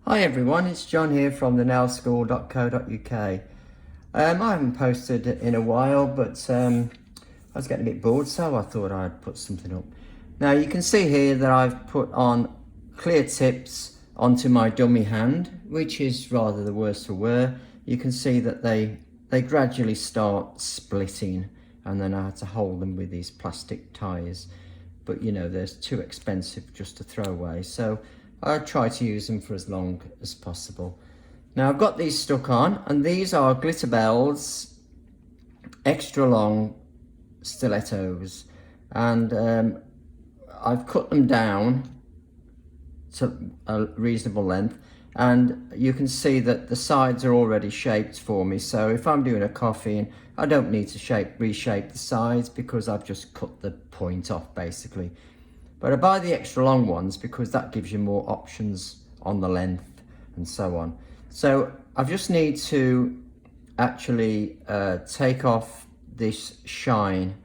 Hi everyone, it's John here from thenailschool.co.uk. I haven't posted in a while, but I was getting a bit bored, so I thought I'd put something up. Now you can see here that I've put on clear tips onto my dummy hand, which is rather the worse for wear. You can see that they gradually start splitting, and then I had to hold them with these plastic ties. But you know, they're too expensive just to throw away, so I try to use them for as long as possible. Now I've got these stuck on, and these are Glitter Bells extra long stilettos, and I've cut them down to a reasonable length, and you can see that the sides are already shaped for me. So if I'm doing a coffin, I don't need to reshape the sides because I've just cut the point off basically. But I buy the extra long ones because that gives you more options on the length and so on. So I just need to actually take off this shine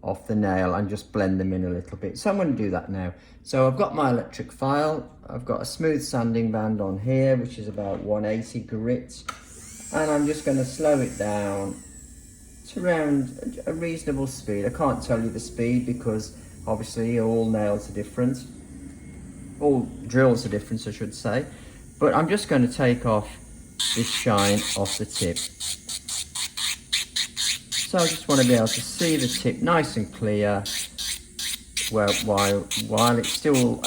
off the nail and just blend them in a little bit. So I'm going to do that now. So I've got my electric file. I've got a smooth sanding band on here, which is about 180 grit. And I'm just going to slow it down to around a reasonable speed. I can't tell you the speed because obviously all nails are different. All drills are different, I should say. But I'm just going to take off this shine off the tip. So I just want to be able to see the tip nice and clear while it's still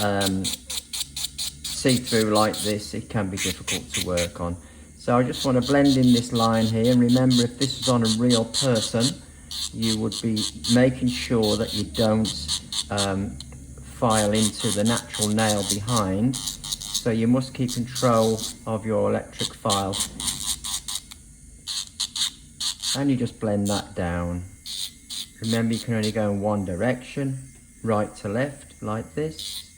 see-through like this. It can be difficult to work on. So I just want to blend in this line here, and remember, if this was on a real person, you would be making sure that you don't file into the natural nail behind. So you must keep control of your electric file, and you just blend that down. Remember, you can only go in one direction, right to left, like this.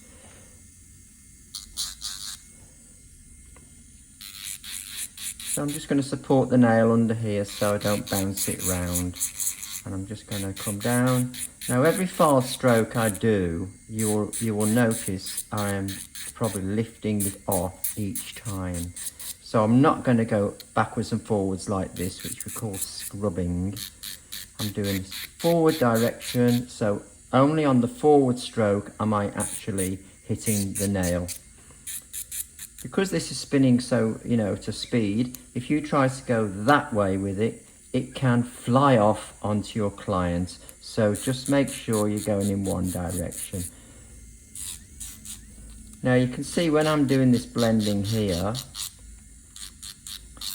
So I'm just going to support the nail under here so I don't bounce it round. And I'm just going to come down. Now every file stroke I do, you will notice I am probably lifting it off each time. So I'm not going to go backwards and forwards like this, which we call scrubbing. I'm doing forward direction, so only on the forward stroke am I actually hitting the nail. Because this is spinning so, you know, to speed, if you try to go that way with it, it can fly off onto your client. So just make sure you're going in one direction. Now you can see when I'm doing this blending here,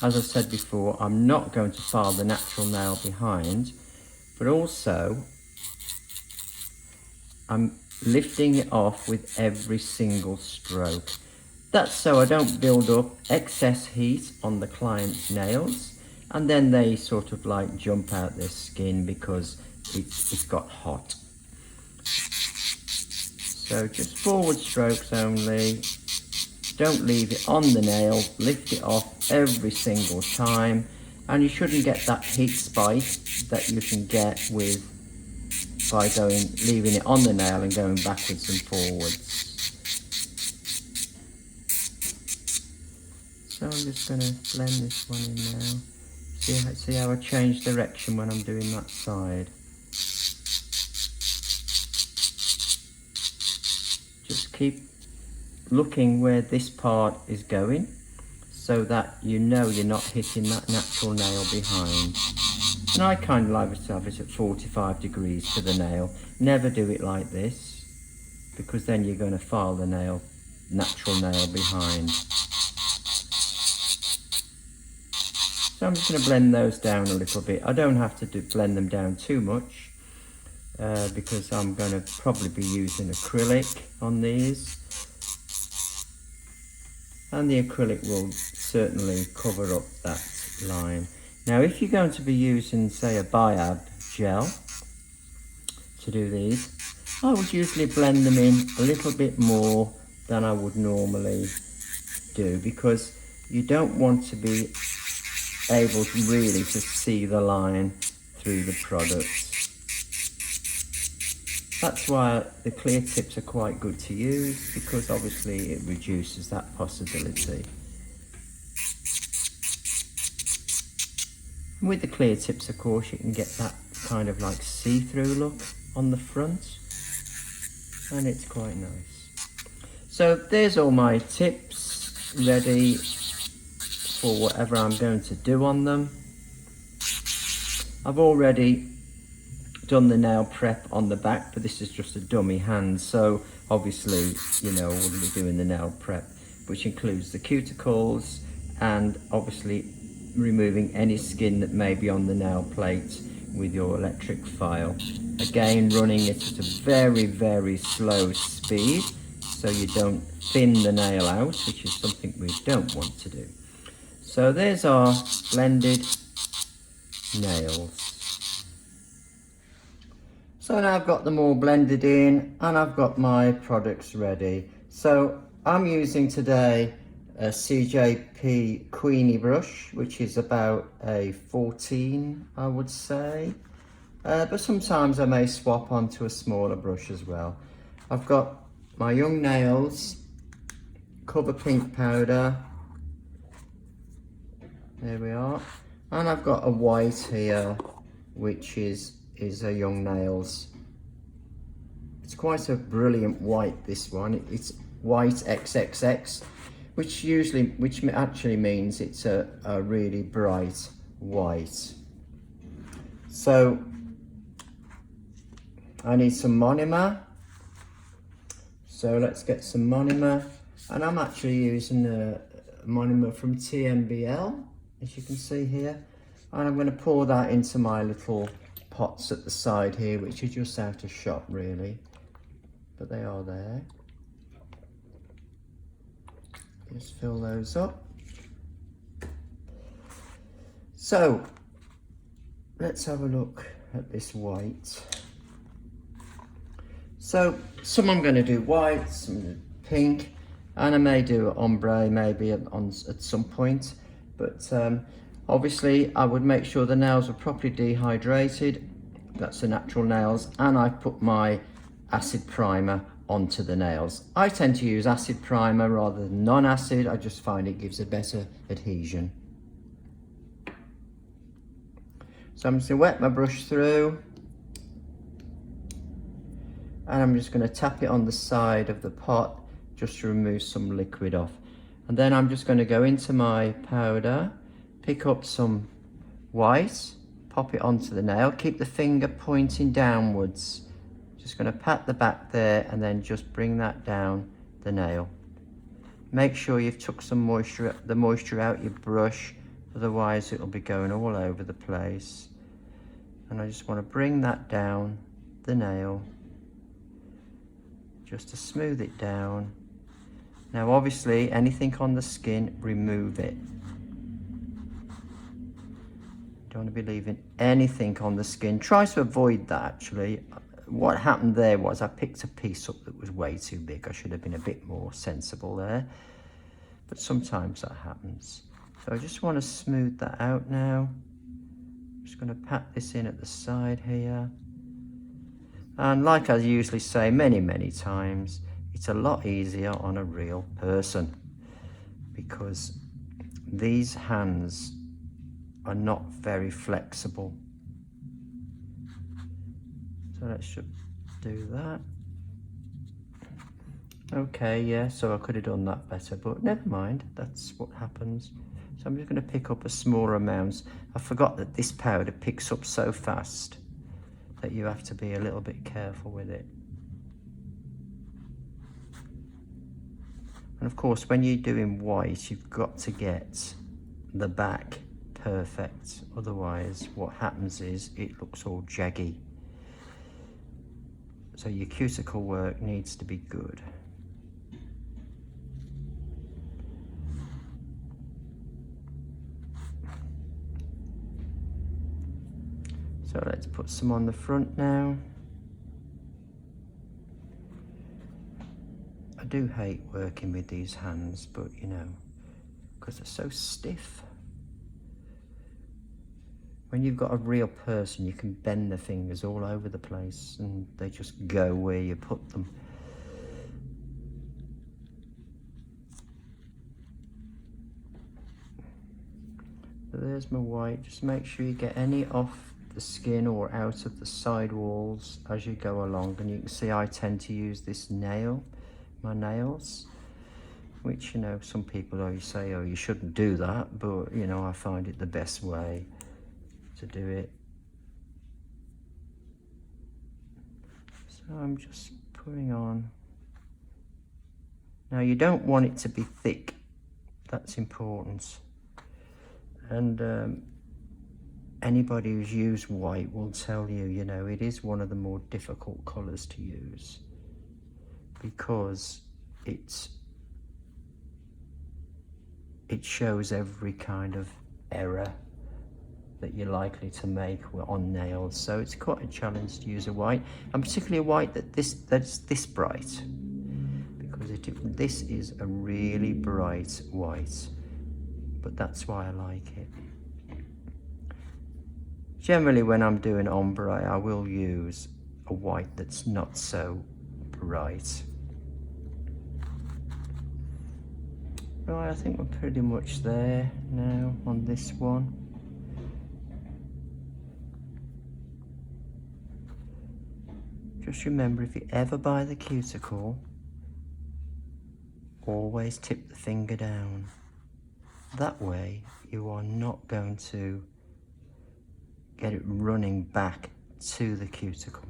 as I said before, I'm not going to file the natural nail behind, but also I'm lifting it off with every single stroke. That's so I don't build up excess heat on the client's nails, and then they sort of like jump out their skin because it's got hot. So just forward strokes only. Don't leave it on the nail, lift it off every single time, and you shouldn't get that heat spike that you can get by leaving it on the nail and going backwards and forwards. So I'm just going to blend this one in now. See how I change direction when I'm doing that side. Just keep looking where this part is going so that you know you're not hitting that natural nail behind. And I kind of like to have it at 45 degrees to the nail. Never do it like this, because then you're going to file the natural nail behind. So I'm just going to blend those down a little bit. I don't have to blend them down too much because I'm going to probably be using acrylic on these. And the acrylic will certainly cover up that line. Now if you're going to be using, say, a biab gel to do these, I would usually blend them in a little bit more than I would normally do, because you don't want to be able to really see the line through the product. That's why the clear tips are quite good to use, because obviously it reduces that possibility. With the clear tips, of course, you can get that kind of like see-through look on the front, and it's quite nice. So there's all my tips ready for whatever I'm going to do on them. I've already done the nail prep on the back, but this is just a dummy hand, so obviously, you know, I wouldn't be doing the nail prep, which includes the cuticles and obviously removing any skin that may be on the nail plate with your electric file. Again, running it at a very, very slow speed so you don't thin the nail out, which is something we don't want to do. So there's our blended nails. So now I've got them all blended in and I've got my products ready. So I'm using today a CJP Queenie brush, which is about a 14, I would say. But sometimes I may swap onto a smaller brush as well. I've got my Young Nails Cover Pink powder. There we are. And I've got a white here, which is a Young Nails. It's quite a brilliant white, this one. It's white XXX, which actually means it's a really bright white. So I need some monomer. So let's get some monomer. And I'm actually using a monomer from TMBL, as you can see here. And I'm going to pour that into my little pots at the side here, which are just out of shot really, but they are there. Just fill those up. So let's have a look at this white. So some I'm going to do white, some pink, and I may do ombre maybe at some point, but obviously I would make sure the nails are properly dehydrated. That's the natural nails, and I put my acid primer onto the nails. I tend to use acid primer rather than non-acid. I just find it gives a better adhesion. So I'm just going to wet my brush through, and I'm just going to tap it on the side of the pot just to remove some liquid off. And then I'm just going to go into my powder, pick up some white, pop it onto the nail, keep the finger pointing downwards. Just going to pat the back there and then just bring that down the nail. Make sure you've took some moisture, the moisture out your brush, otherwise it'll be going all over the place. And I just want to bring that down the nail just to smooth it down. Now obviously anything on the skin, remove it. Don't want to be leaving anything on the skin. Try to avoid that actually. What happened there was I picked a piece up that was way too big. I should have been a bit more sensible there. But sometimes that happens. So I just want to smooth that out now. I'm just going to pat this in at the side here. And like I usually say many times, it's a lot easier on a real person, because these hands are not very flexible. So let's just do that. Okay, yeah, so I could have done that better, but never mind, that's what happens. So I'm just going to pick up a smaller amount. I forgot that this powder picks up so fast that you have to be a little bit careful with it. And of course, when you're doing white, you've got to get the back perfect. Otherwise, what happens is it looks all jaggy. So your cuticle work needs to be good. So let's put some on the front now. I do hate working with these hands, but you know, because they're so stiff. When you've got a real person, you can bend the fingers all over the place and they just go where you put them. there's my white. Just make sure you get any off the skin or out of the side walls as you go along. And you can see I tend to use this nail, my nails, which, you know, some people always say, oh, you shouldn't do that, but, you know, I find it the best way to do it. So I'm just putting on. Now you don't want it to be thick, that's important. And anybody who's used white will tell you, you know, it is one of the more difficult colours to use because it shows every kind of error that you're likely to make on nails. So it's quite a challenge to use a white, and particularly a white that's this bright, because this is a really bright white, but that's why I like it. Generally, when I'm doing ombre, I will use a white that's not so bright. Right, I think we're pretty much there now on this one. Just remember, if you ever buy the cuticle, always tip the finger down. That way you are not going to get it running back to the cuticle.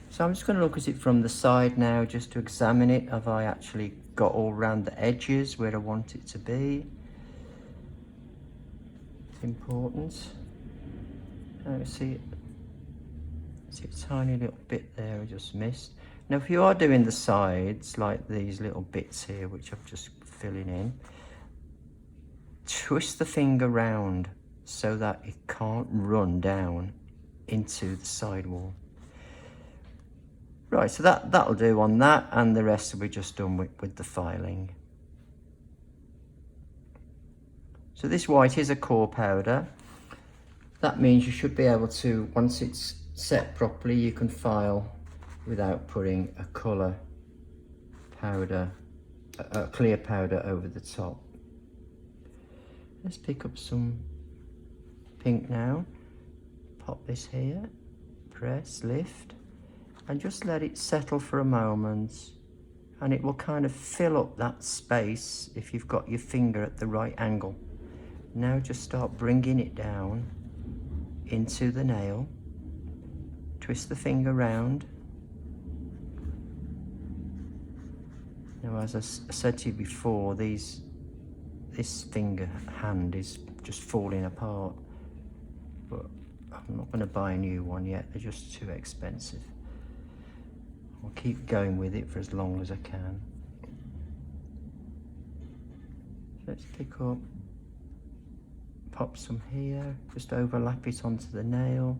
So I'm just going to look at it from the side now, just to examine it. Have I actually got all around the edges where I want it to be? It's important. See a tiny little bit there I just missed. Now if you are doing the sides, like these little bits here, which I'm just filling in, twist the finger round so that it can't run down into the sidewall. Right, so that'll do on that, and the rest will be just done with the filing. So this white is a core powder. That means you should be able to, once it's set properly, you can file without putting a colour powder, a clear powder over the top. Let's pick up some pink now. Pop this here, press, lift, and just let it settle for a moment, and it will kind of fill up that space if you've got your finger at the right angle. Now just start bringing it down into the nail, twist the finger round. Now, as I said to you before, this finger hand is just falling apart, but I'm not going to buy a new one yet, they're just too expensive. I'll keep going with it for as long as I can. Let's pick up, pop some here, just overlap it onto the nail,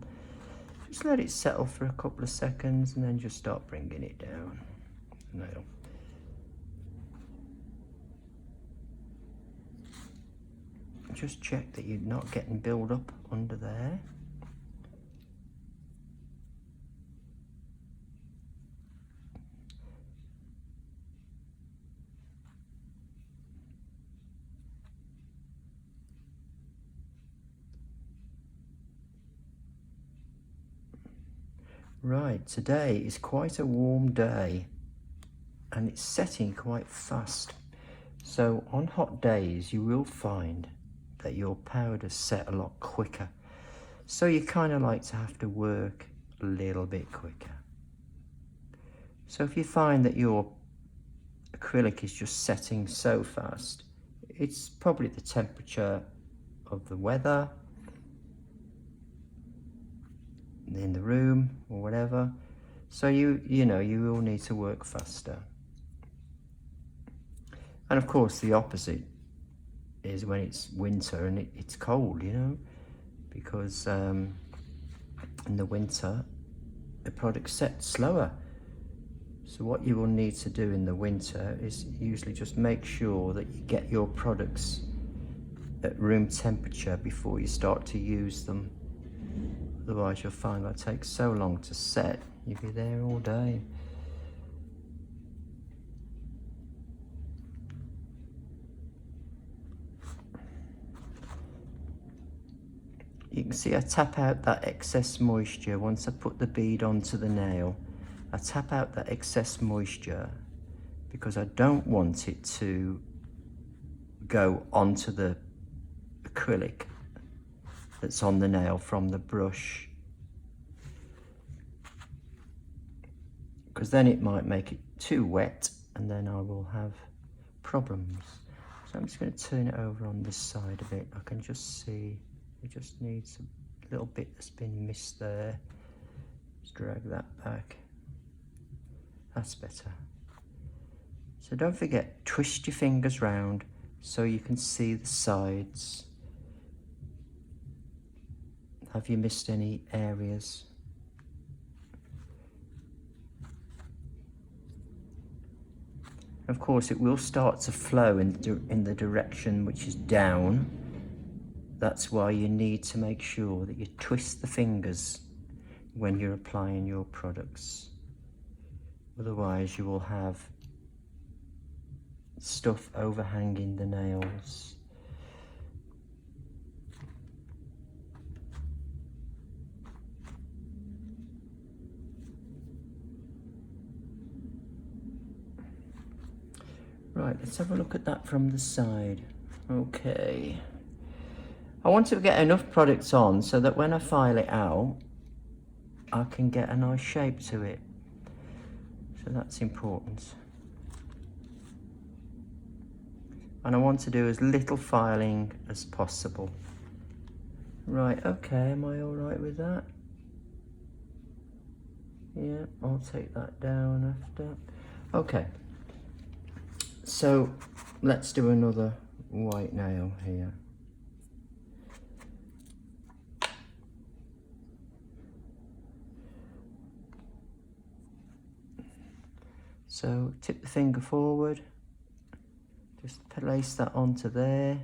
just let it settle for a couple of seconds, and then just start bringing it down the nail. Just check that you're not getting build up under there. Right, today is quite a warm day and it's setting quite fast. So on hot days you will find that your powders set a lot quicker. So you kind of like to have to work a little bit quicker. So if you find that your acrylic is just setting so fast, it's probably the temperature of the weather in the room or whatever. So you know you will need to work faster. And of course the opposite is when it's winter and it's cold, you know, because in the winter the product sets slower. So what you will need to do in the winter is usually just make sure that you get your products at room temperature before you start to use them. Otherwise you'll find that it takes so long to set, you'll be there all day. you can see I tap out that excess moisture once I put the bead onto the nail. I tap out that excess moisture because I don't want it to go onto the acrylic that's on the nail from the brush, because then it might make it too wet and then I will have problems. So I'm just going to turn it over on this side a bit. I can just see it just needs a little bit that's been missed there. Just drag that back. That's better. So don't forget, twist your fingers round so you can see the sides. Have you missed any areas? Of course, it will start to flow in the direction which is down. That's why you need to make sure that you twist the fingers when you're applying your products. Otherwise, you will have stuff overhanging the nails. Right, let's have a look at that from the side. Okay. I want to get enough products on so that when I file it out, I can get a nice shape to it. So that's important. And I want to do as little filing as possible. Right, okay, am I all right with that? Yeah, I'll take that down after. Okay. So let's do another white nail here. So tip the finger forward, just place that onto there.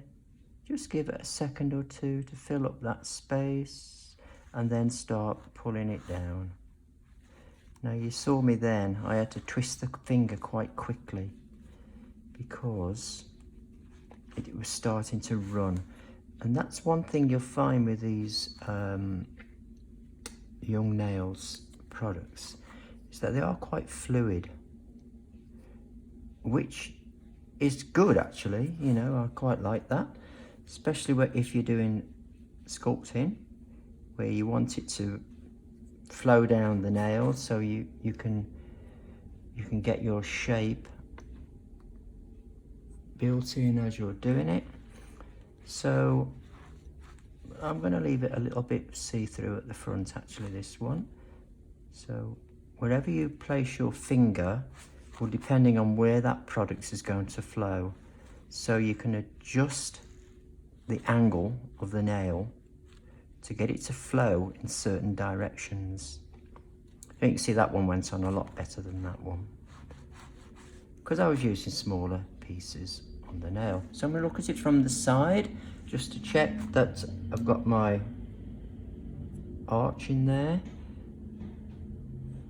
Just give it a second or two to fill up that space and then start pulling it down. Now you saw me then, I had to twist the finger quite quickly because it was starting to run. And that's one thing you'll find with these Young Nails products, is that they are quite fluid, which is good actually, you know, I quite like that, especially if you're doing sculpting, where you want it to flow down the nail so you can get your shape built in as you're doing it. So I'm going to leave it a little bit see-through at the front actually, this one. So wherever you place your finger will depending on where that product is going to flow, so you can adjust the angle of the nail to get it to flow in certain directions. You can see that one went on a lot better than that one because I was using smaller pieces on the nail. So I'm going to look at it from the side just to check that I've got my arch in there.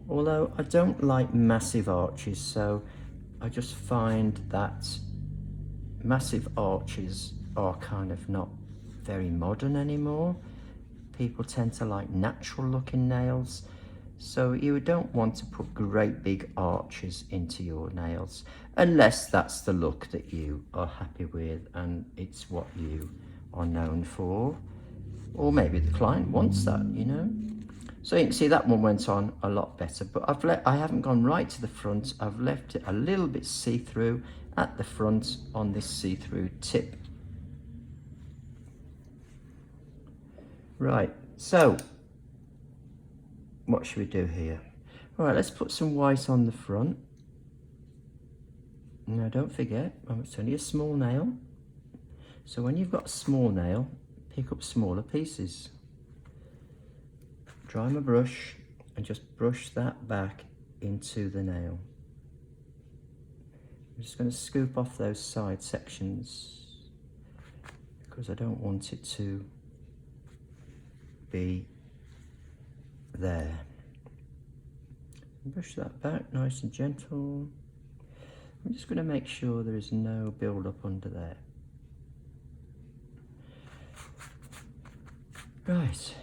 Although I don't like massive arches, so I just find that massive arches are kind of not very modern anymore. People tend to like natural looking nails, so you don't want to put great big arches into your nails unless that's the look that you are happy with and it's what you are known for, or maybe the client wants that, you know. So you can see that one went on a lot better, but I haven't gone right to the front. I've left it a little bit see-through at the front on this see-through tip. Right, so what should we do here? All right, let's put some white on the front. Now don't forget, it's only a small nail. So when you've got a small nail, pick up smaller pieces. Dry my brush and just brush that back into the nail. I'm just going to scoop off those side sections because I don't want it to be there. Brush that back nice and gentle. I'm just going to make sure there is no build up under there. Right.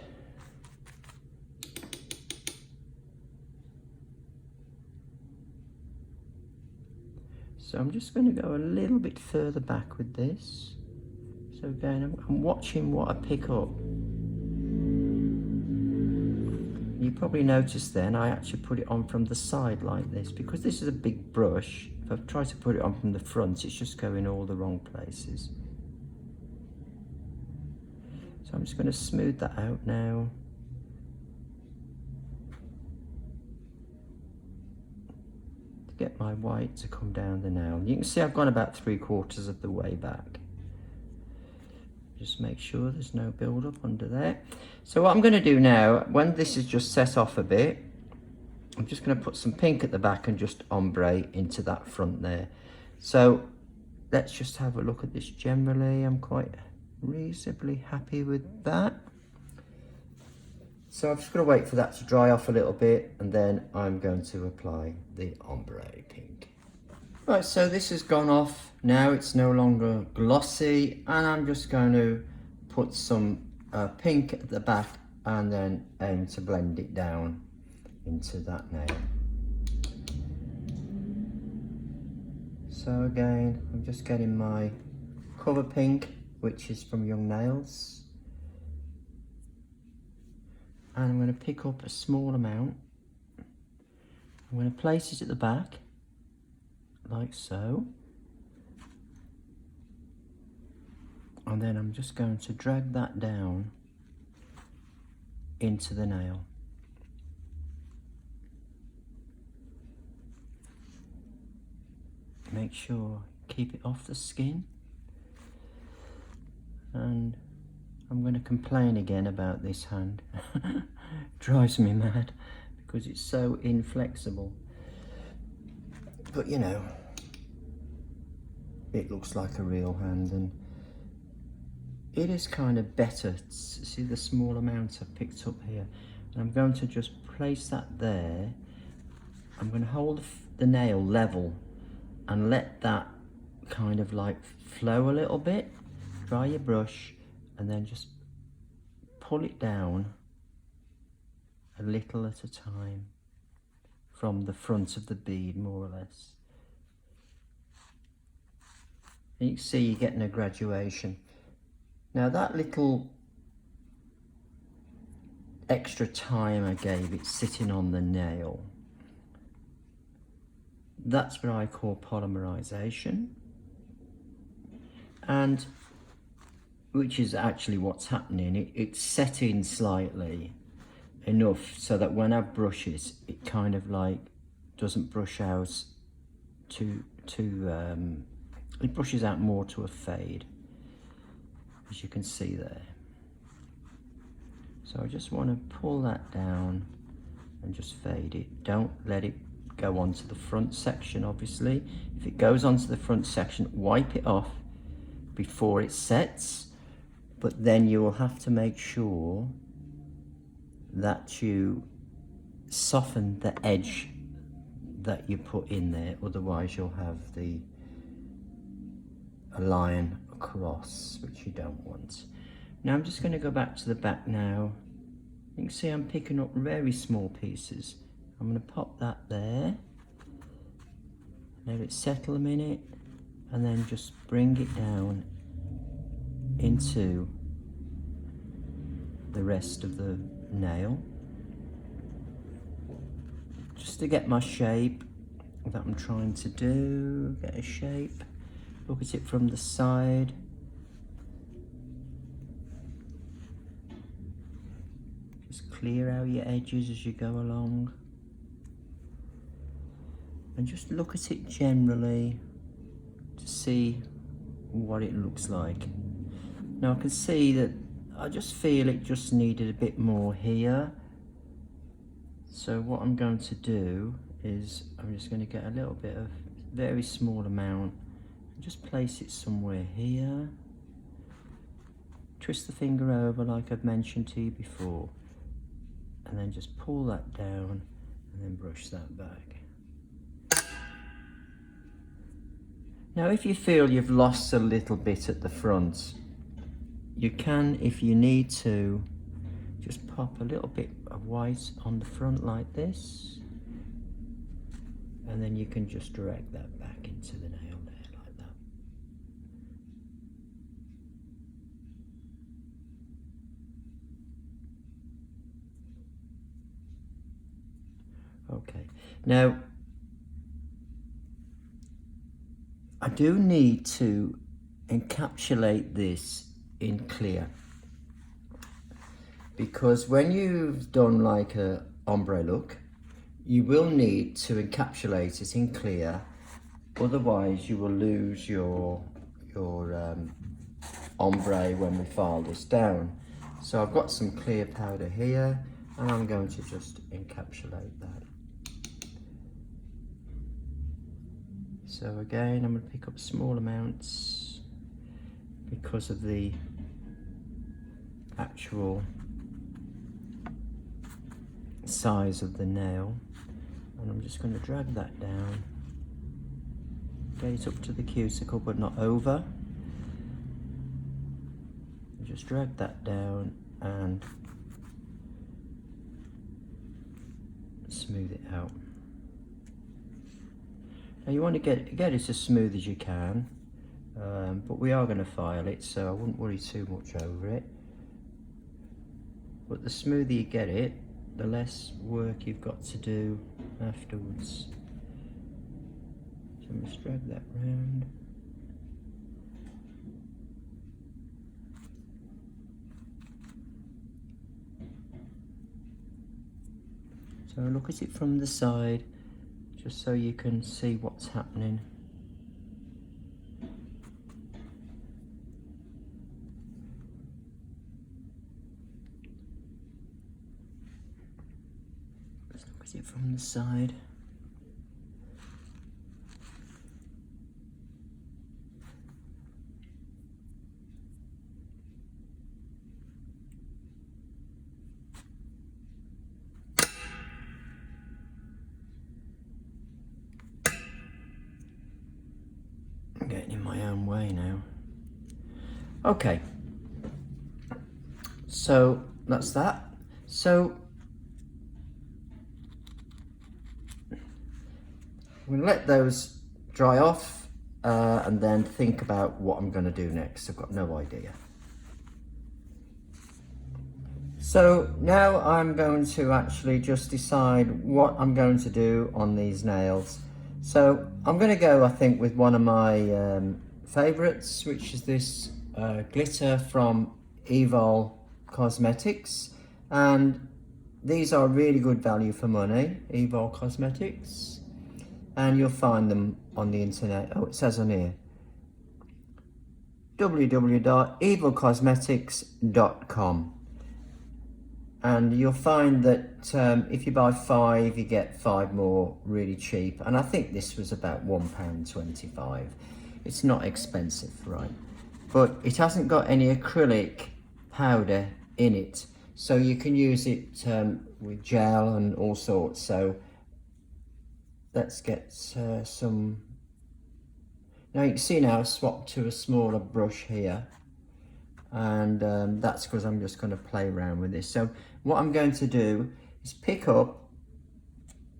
So I'm just going to go a little bit further back with this. So again, I'm watching what I pick up. You probably noticed then I actually put it on from the side like this, because this is a big brush. If I try to put it on from the front, it's just going all the wrong places. So I'm just going to smooth that out now. To get my white to come down the nail. You can see I've gone about 3/4 of the way back. Just make sure there's no build up under there. So what I'm going to do now, when this is just set off a bit, I'm just going to put some pink at the back and just ombre into that front there. So let's just have a look at this generally. I'm quite reasonably happy with that. So I'm just going to wait for that to dry off a little bit, and then I'm going to apply the ombre pink. Right, so this has gone off now, it's no longer glossy, and I'm just going to put some pink at the back and then aim to blend it down into that nail. So again, I'm just getting my cover pink, which is from Young Nails, and I'm going to pick up a small amount. I'm going to place it at the back like so, and then I'm just going to drag that down into the nail. Make sure keep it off the skin, and I'm going to complain again about this hand. Drives me mad because it's so inflexible, but you know, it looks like a real hand, and it is kind of better. See the small amount I've picked up here, and I'm going to just place that there. I'm going to hold the nail level and let that kind of like flow a little bit. Dry your brush and then just pull it down a little at a time from the front of the bead, more or less. And you can see you're getting a graduation. Now that little extra time I gave it sitting on the nail, that's what I call polymerization, and which is actually what's happening. It's setting slightly enough so that when I brush it, it kind of like doesn't brush out it brushes out more to a fade, as you can see there. So I just want to pull that down and just fade it. Don't let it go onto the front section, obviously. If it goes onto the front section, wipe it off before it sets, but then you will have to make sure that you soften the edge that you put in there, otherwise you'll have a line across, which you don't want. Now I'm just going to go back to the back now. You can see I'm picking up very small pieces. I'm going to pop that there, let it settle a minute, and then just bring it down into the rest of the nail, just to get my shape that I'm trying to do. Get a shape, look at it from the side. Just clear out your edges as you go along, and just look at it generally to see what it looks like. Now I can see that I just feel it just needed a bit more here. So what I'm going to do is I'm just going to get a little bit of very small amount and just place it somewhere here. Twist the finger over like I've mentioned to you before, and then just pull that down and then brush that back. Now if you feel you've lost a little bit at the front, you can, if you need to, just pop a little bit of white on the front like this, and then you can just drag that back into the nail there like that. Okay, now I do need to encapsulate this in clear, because when you've done like a ombre look, you will need to encapsulate it in clear, otherwise you will lose your ombre when we file this down. So I've got some clear powder here, and I'm going to just encapsulate that. So again, I'm going to pick up small amounts because of the actual size of the nail, and I'm just going to drag that down, get it up to the cuticle but not over, and just drag that down and smooth it out. Now you want to get it as smooth as you can, but we are going to file it, so I wouldn't worry too much over it. But the smoother you get it, the less work you've got to do afterwards. So I'm just drag that round. So look at it from the side, just so you can see what's happening. Let's look at it from the side. I'm getting in my own way now. Okay, so that's that. So I'm going to let those dry off and then think about what I'm going to do next. I've got no idea. So now I'm going to actually just decide what I'm going to do on these nails. So I'm going to go, I think, with one of my favourites, which is this glitter from Evol Cosmetics, and these are really good value for money, Evol Cosmetics, and you'll find them on the internet. Oh, it says on here www.evolcosmetics.com, and you'll find that if you buy 5 you get 5 more really cheap, and I think this was about £1.25. It's not expensive, right? But it hasn't got any acrylic powder in it, so you can use it with gel and all sorts. So let's get some. Now you can see now I've swapped to a smaller brush here, and that's because I'm just going to play around with this. So what I'm going to do is pick up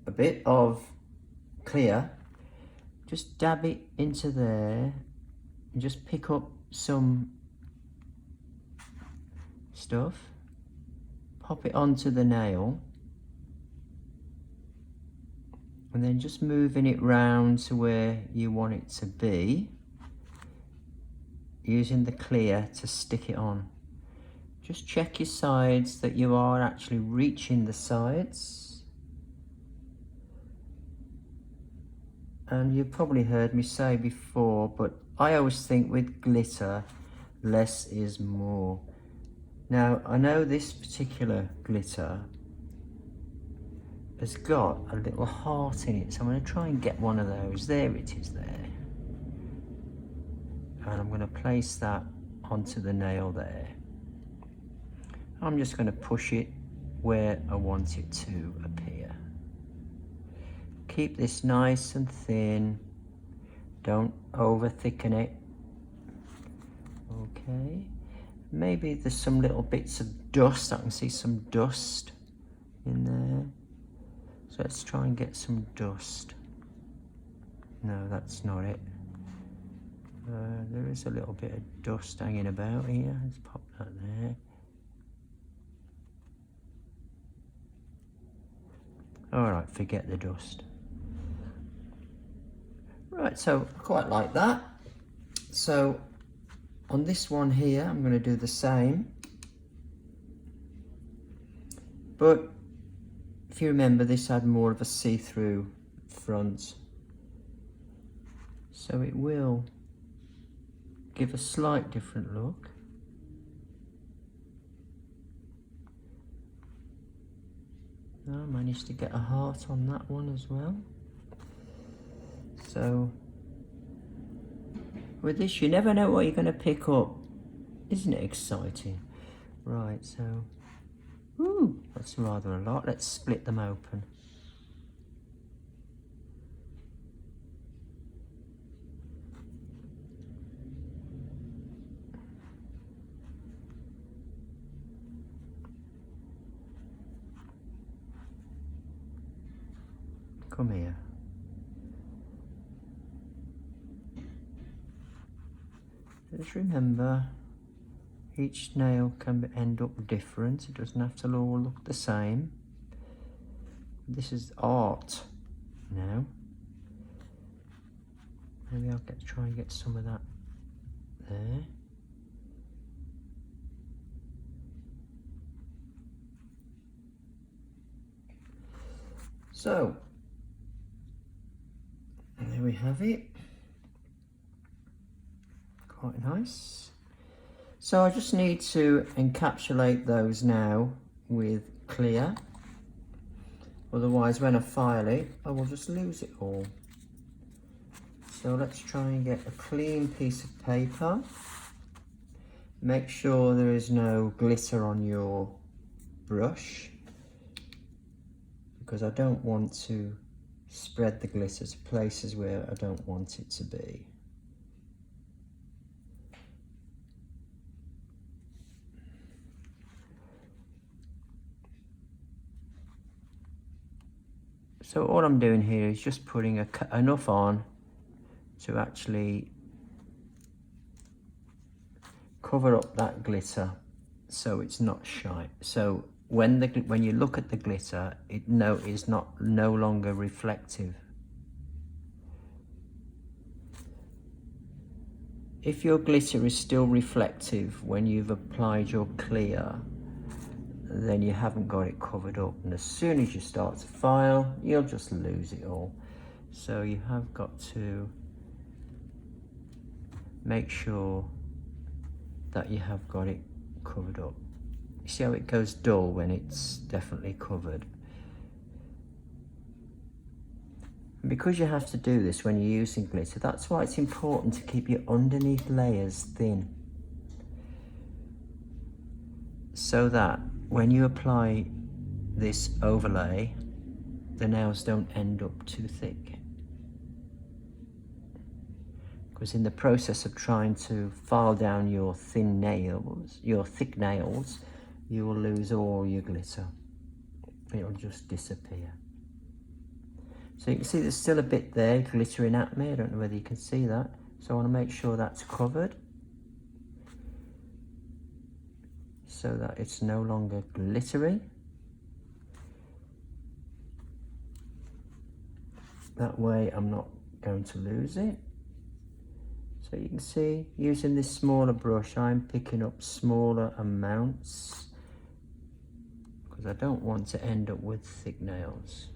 a bit of clear, just dab it into there, and just pick up some stuff, pop it onto the nail, and then just moving it round to where you want it to be, using the clear to stick it on. Just check your sides that you are actually reaching the sides. And you've probably heard me say before, but I always think with glitter, less is more. Now, I know this particular glitter has got a little heart in it, so I'm going to try and get one of those. There it is there. And I'm going to place that onto the nail there. I'm just going to push it where I want it to appear. Keep this nice and thin. Don't over thicken it. Okay. Maybe there's some little bits of dust. I can see some dust in there. So let's try and get some dust. No, that's not it. There is a little bit of dust hanging about here. Let's pop that there. Alright, forget the dust. Right, so I quite like that. So on this one here, I'm going to do the same. But if you remember, this had more of a see-through front. So it will give a slight different look. I managed to get a heart on that one as well. So with this, you never know what you're going to pick up. Isn't it exciting? Right, so ooh, that's rather a lot. Let's split them open. Come here. Just remember, each nail can end up different. It doesn't have to all look the same. This is art now. Maybe I'll try and get some of that there. So there we have it. Quite nice. So I just need to encapsulate those now with clear. Otherwise, when I file it, I will just lose it all. So let's try and get a clean piece of paper. Make sure there is no glitter on your brush, because I don't want to spread the glitter to places where I don't want it to be. So all I'm doing here is just putting enough on to actually cover up that glitter so it's not shiny. So when you look at the glitter, it is no longer reflective. If your glitter is still reflective when you've applied your clear, then you haven't got it covered up, and as soon as you start to file, you'll just lose it all. So you have got to make sure that you have got it covered up. You see how it goes dull when it's definitely covered? And because you have to do this when you're using glitter, that's why it's important to keep your underneath layers thin, so that when you apply this overlay, the nails don't end up too thick. Because in the process of trying to file down your thin nails, your thick nails, you will lose all your glitter. It'll just disappear. So you can see there's still a bit there glittering at me. I don't know whether you can see that. So I want to make sure that's covered, so that it's no longer glittery. That way I'm not going to lose it. So you can see, using this smaller brush, I'm picking up smaller amounts because I don't want to end up with thick nails.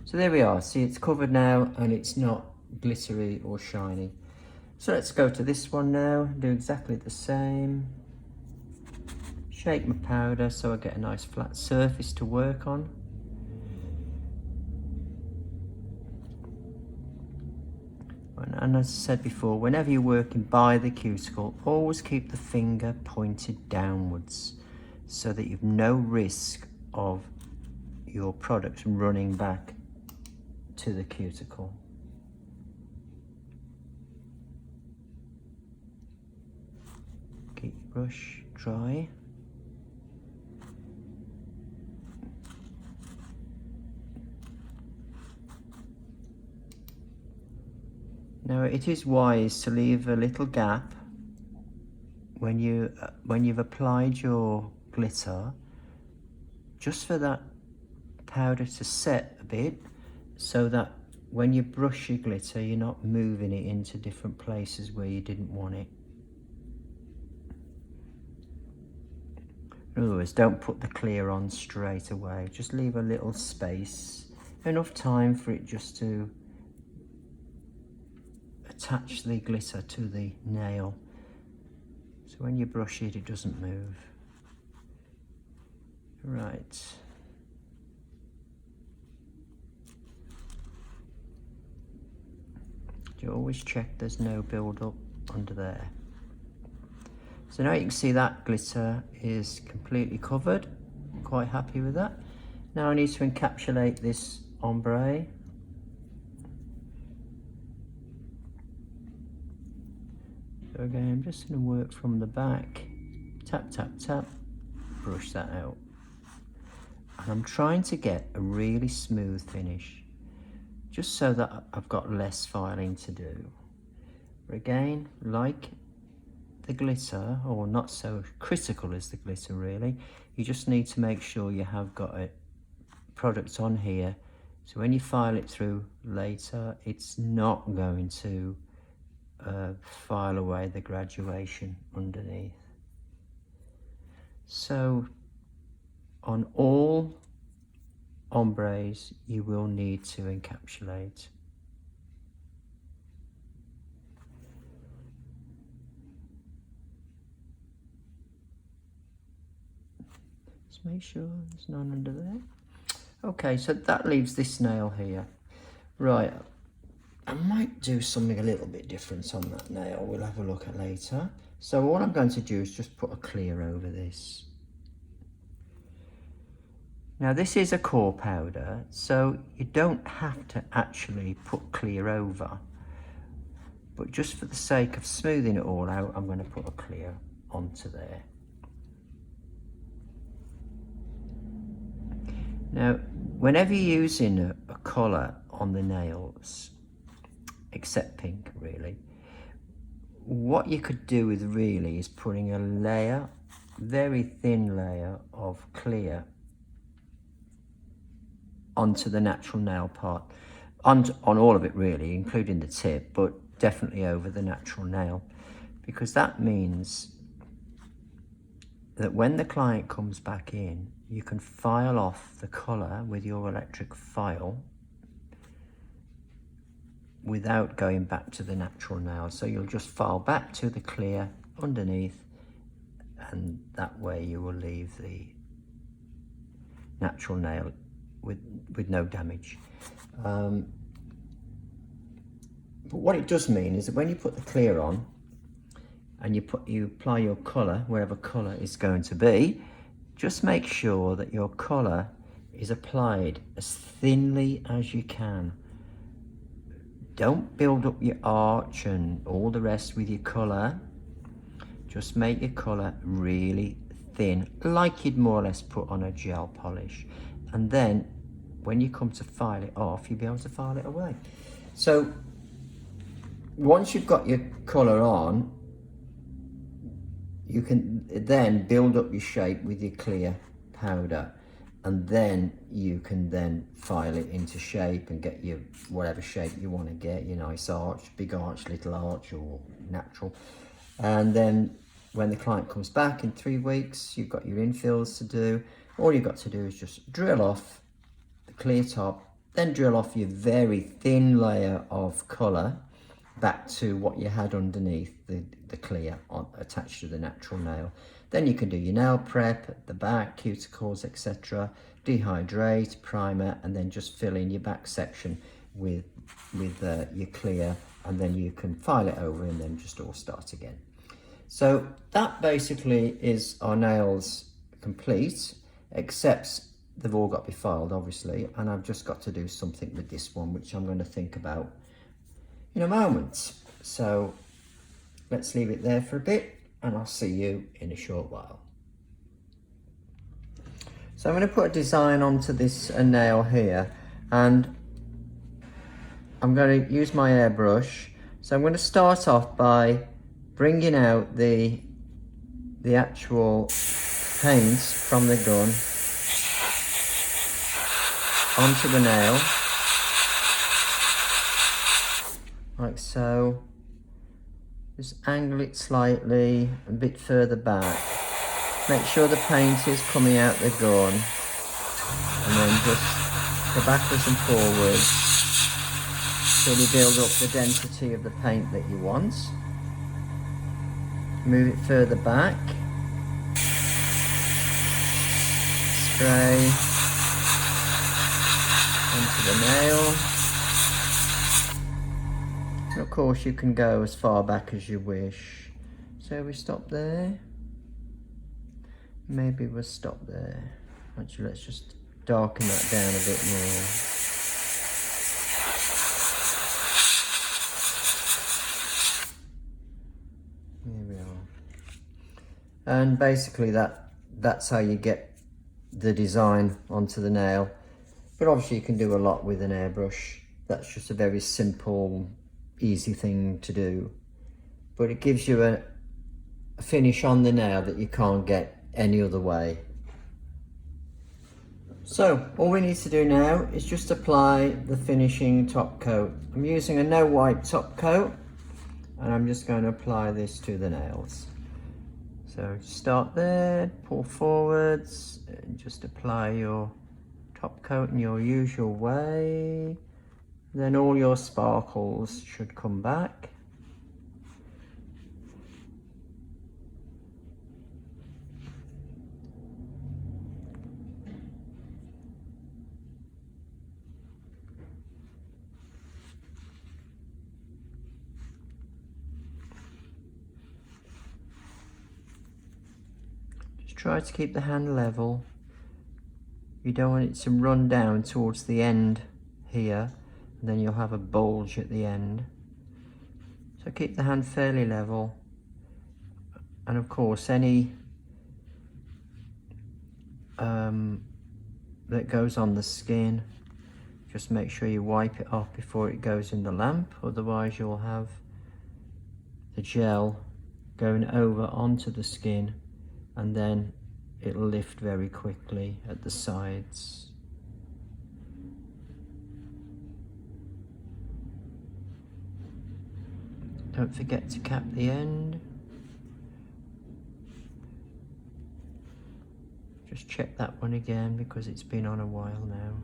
So there we are. See, it's covered now and it's not glittery or shiny. So let's go to this one now, do exactly the same. Shake my powder so I get a nice flat surface to work on. And as I said before, whenever you're working by the cuticle, always keep the finger pointed downwards so that you've no risk of your product running back to the cuticle. brush dry. Now it is wise to leave a little gap when you've applied your glitter, just for that powder to set a bit, so that when you brush your glitter you're not moving it into different places where you didn't want it. In other words, don't put the clear on straight away, just leave a little space, enough time for it just to attach the glitter to the nail, so when you brush it, it doesn't move. Right. You always check there's no build up under there. So now you can see that glitter is completely covered. I'm quite happy with that. Now I need to encapsulate this ombre. So again, I'm just going to work from the back, tap, tap, tap, brush that out. And I'm trying to get a really smooth finish, just so that I've got less filing to do. But again, like the glitter, or not so critical as the glitter really, you just need to make sure you have got a product on here, so when you file it through later, it's not going to file away the graduation underneath. So on all ombres you will need to encapsulate. Just make sure there's none under there. Okay, so that leaves this nail here. Right, I might do something a little bit different on that nail. We'll have a look at later. So what I'm going to do is just put a clear over this. Now this is a core powder, so you don't have to actually put clear over, but just for the sake of smoothing it all out, I'm going to put a clear onto there. Now whenever you're using a colour on the nails, except pink really, what you could do with really is putting a layer, very thin layer of clear onto the natural nail part, on all of it really, including the tip, but definitely over the natural nail, because that means that when the client comes back in, you can file off the colour with your electric file without going back to the natural nail. So you'll just file back to the clear underneath, and that way you will leave the natural nail with no damage. But what it does mean is that when you put the clear on and you apply your colour, wherever colour is going to be, just make sure that your colour is applied as thinly as you can. Don't build up your arch and all the rest with your colour. Just make your colour really thin, like you'd more or less put on a gel polish. And then when you come to file it off, you'll be able to file it away. So once you've got your colour on, you can then build up your shape with your clear powder, and then you can then file it into shape and get your whatever shape you want to get, your nice arch, big arch, little arch, or natural. And then when the client comes back in 3 weeks, you've got your infills to do. All you've got to do is just drill off the clear top, then drill off your very thin layer of colour back to what you had underneath the clear attached to the natural nail. Then you can do your nail prep at the back, cuticles, etc., dehydrate, primer, and then just fill in your back section with your clear, and then you can file it over and then just all start again. So that basically is our nails complete, except they've all got to be filed obviously, and I've just got to do something with this one, which I'm going to think about in a moment. So let's leave it there for a bit and I'll see you in a short while. So I'm going to put a design onto this nail here, and I'm going to use my airbrush. So I'm going to start off by bringing out the actual paint from the gun onto the nail, like so. Just angle it slightly, a bit further back. Make sure the paint is coming out the gun, and then just go backwards and forwards till you build up the density of the paint that you want. Move it further back. Spray onto the nail. And of course you can go as far back as you wish. So we stop there. Maybe we'll stop there. Actually, let's just darken that down a bit more. Here we are. And basically that's how you get the design onto the nail. But obviously you can do a lot with an airbrush. That's just a very simple, easy thing to do. But it gives you a finish on the nail that you can't get any other way. So all we need to do now is just apply the finishing top coat. I'm using a no wipe top coat, and I'm just going to apply this to the nails. So start there, pull forwards, and just apply your top coat in your usual way. Then all your sparkles should come back. Try to keep the hand level. You don't want it to run down towards the end here, and then you'll have a bulge at the end. So keep the hand fairly level, and of course any that goes on the skin, just make sure you wipe it off before it goes in the lamp, otherwise you'll have the gel going over onto the skin, and then it'll lift very quickly at the sides. Don't forget to cap the end. Just check that one again because it's been on a while now.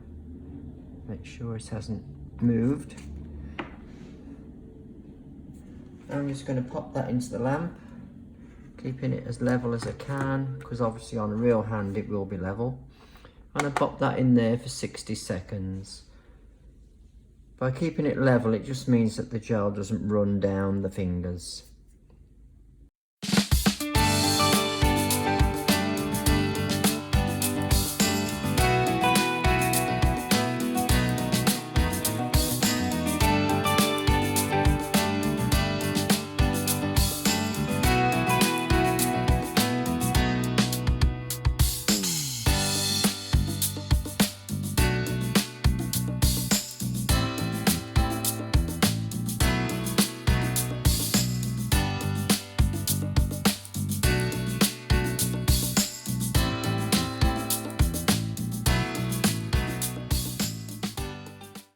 Make sure it hasn't moved. I'm just going to pop that into the lamp, keeping it as level as I can, because obviously on a real hand it will be level. And I pop that in there for 60 seconds. By keeping it level, it just means that the gel doesn't run down the fingers.